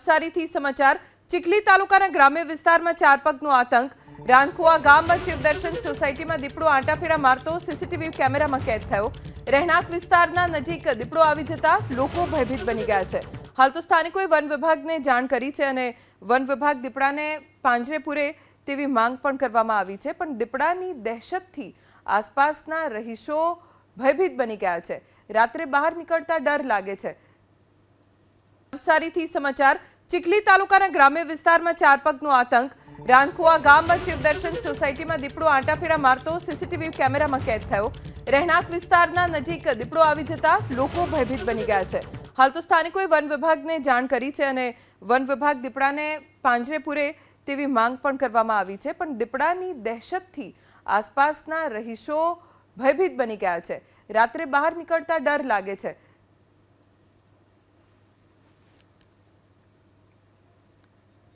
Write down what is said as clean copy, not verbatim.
નવસારીથી સમાચાર ચીખલી તાલુકાના ગ્રામ્ય વિસ્તારમાં ચાર પગનો આતંક રાણકુવા ગામમાં શિવદર્શન સોસાયટીમાં દીપડો આંટાફેરા મારતો સીસીટીવી કેમેરામાં કેદ થયો રહેણાંક વિસ્તારના નજીક દીપડો આવી જતા લોકો ભયભીત બની ગયા છે હાલ તો સ્થાનિકોએ વન વિભાગને જાણ કરી છે અને વન વિભાગ દીપડાને પાંજરે પૂરે તેવી માંગ પણ કરવામાં આવી છે પણ દીપડાની દહેશતથી આસપાસના રહીશો ભયભીત બની ગયા છે રાત્રે બહાર નીકળતા ડર લાગે છે નવસારીથી સમાચાર ચીખલી તાલુકાના ગ્રામ્ય વિસ્તારમાં ચાર પગનો આતંક રાણકુવા ગામમાં શિવદર્શન સોસાયટીમાં દીપડો આંટાફેરા મારતો સીસીટીવી કેમેરામાં કેદ થયો રહેણાંક વિસ્તારના નજીક દીપડો આવી જતા લોકો ભયભીત બની ગયા છે હાલ તો સ્થાનિકોએ વન વિભાગને જાણ કરી છે અને વન વિભાગ દીપડાને પાંજરે પૂરે તેવી માંગ પણ કરવામાં આવી છે પણ દીપડાની દહેશતથી આસપાસના રહીશો ભયભીત બની ગયા છે રાત્રે બહાર નીકળતા ડર લાગે છે